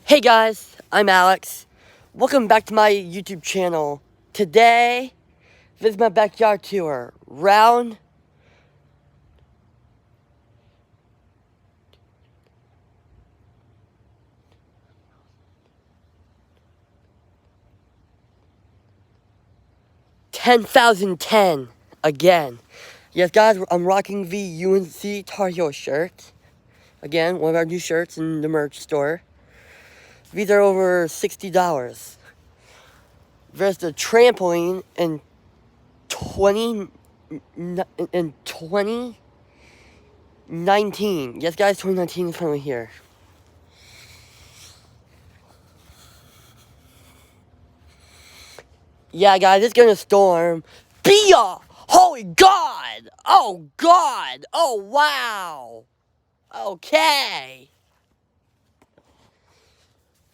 Hey guys, I'm Alex. Welcome back to my YouTube channel. Today, this is my backyard tour. Round 10,010 again. Yes guys, I'm rocking the UNC Tar Heel shirt. Again, one of our new shirts in the merch store. These are over $60. There's the trampoline in 2019. Yes guys, 2019 is finally here. Yeah, guys, it's gonna storm. Bia! Holy God! Oh, God! Oh, wow! Okay!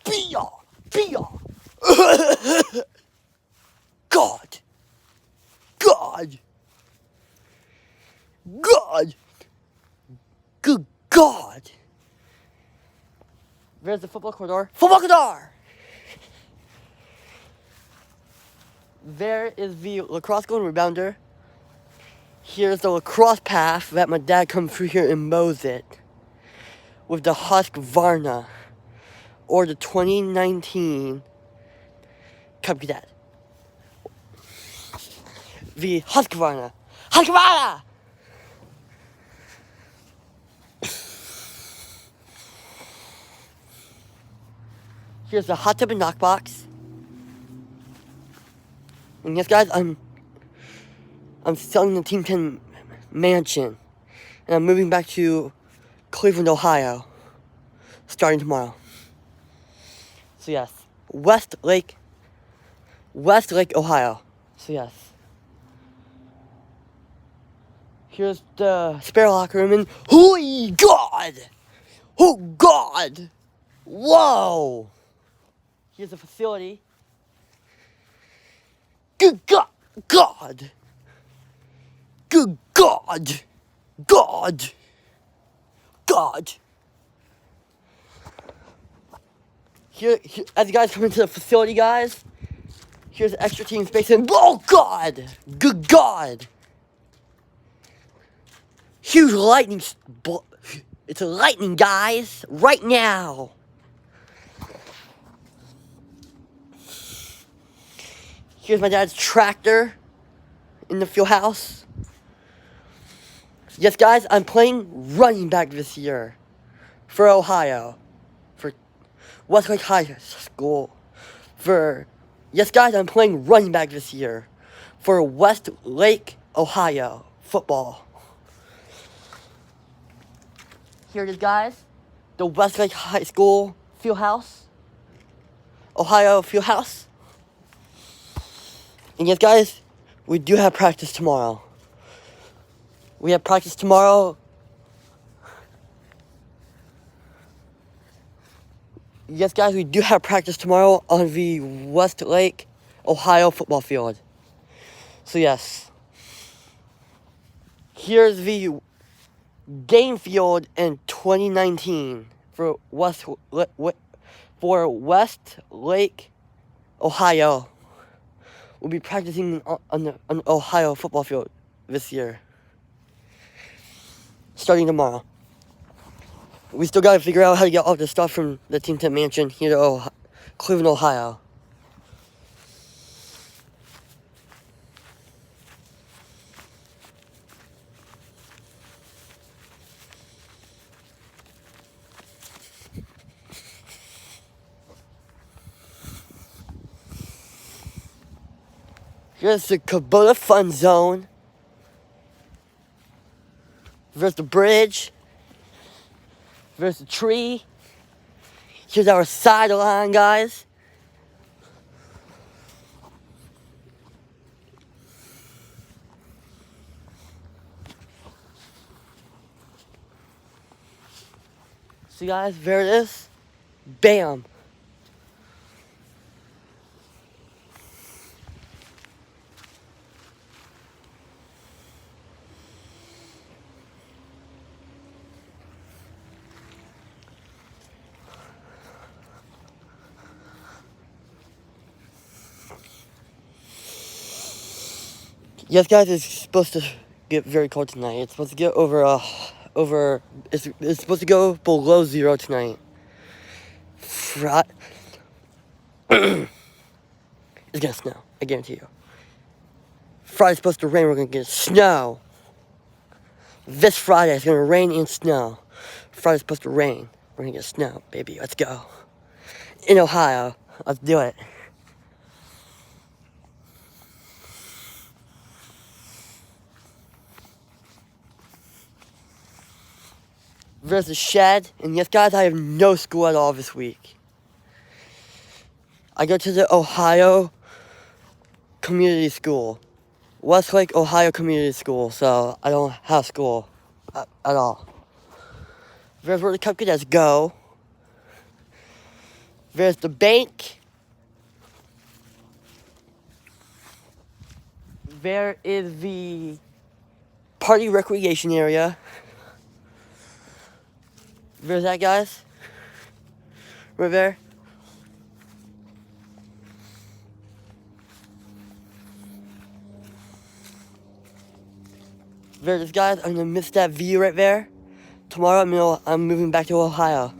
Bia! Bia! God! God! God! Good God! There's the football corridor. Football corridor! There is the lacrosse goal and rebounder. Here's the lacrosse path that my dad comes through here and mows it. With the Husqvarna. Or the 2019 Cub Cadet. The Husqvarna. Husqvarna! Here's the hot tub and knockbox. And yes, guys, I'm selling the Team 10 mansion. And I'm moving back to Cleveland, Ohio. Starting tomorrow. So yes. Westlake, Ohio. So yes. Here's the spare locker room and holy God! Oh God! Whoa! Here's the facility. Good God! God! Good God! God! God! Here, as you guys come into the facility, guys, here's extra team space and oh God! Good God! Huge lightning! It's a lightning, guys! Right now! Here's my dad's tractor in the field house. Yes, guys, I'm playing running back this year for Ohio, for Westlake High School. Yes, guys, I'm playing running back this year for Westlake, Ohio football. Here it is, guys, the Westlake High School field house, Ohio field house. And yes, guys, we do have practice tomorrow. We have practice tomorrow. Yes, guys, we do have practice tomorrow on the Westlake, Ohio football field. So, yes. Here's the game field in 2019 for Westlake, Ohio. We'll be practicing on the Ohio football field this year. Starting tomorrow. We still gotta figure out how to get all the stuff from the Team 10 mansion here to Cleveland, Ohio. Here's the Kubota Fun Zone. There's the bridge. There's the tree. Here's our sideline, guys. See, guys, there it is. Bam. Yes, guys, it's supposed to get very cold tonight. It's supposed to get it's supposed to go below 0 tonight. It's gonna snow, I guarantee you. Friday's supposed to rain, we're gonna get snow. This Friday it's gonna rain and snow. Friday's supposed to rain, we're gonna get snow, baby, let's go. In Ohio, let's do it. There's a shed, and yes, guys, I have no school at all this week. I go to the Ohio Community School, Westlake, Ohio Community School, so I don't have school at all. There's where the cupcakes go. There's the bank. There is the party recreation area. There's that, guys. Right there. There it is, guys. I'm gonna miss that view right there. Tomorrow I'm moving back to Ohio.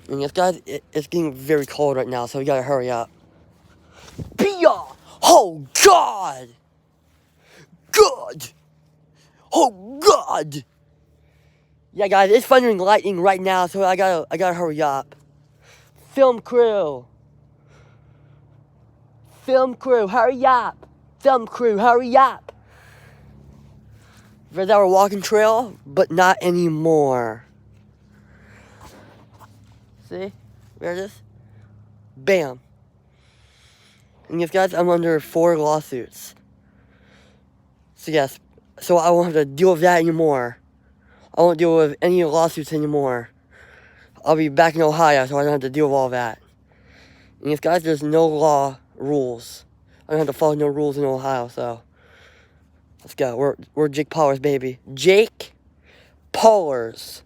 And yes, guys, it's getting very cold right now, so we gotta hurry up. Oh, God! God! Oh, God! Yeah, guys, it's thundering lightning right now, so I gotta hurry up. Film crew! Film crew, hurry up! Film crew, hurry up! There's our walking trail, but not anymore. See? There it is. Bam. And yes, guys, I'm under 4 lawsuits. So yes, so I won't have to deal with that anymore. I won't deal with any lawsuits anymore. I'll be back in Ohio, so I don't have to deal with all that. And yes, guys, there's no rules. I don't have to follow no rules in Ohio, so let's go. We're Jake Paulers, baby. Jake Paulers.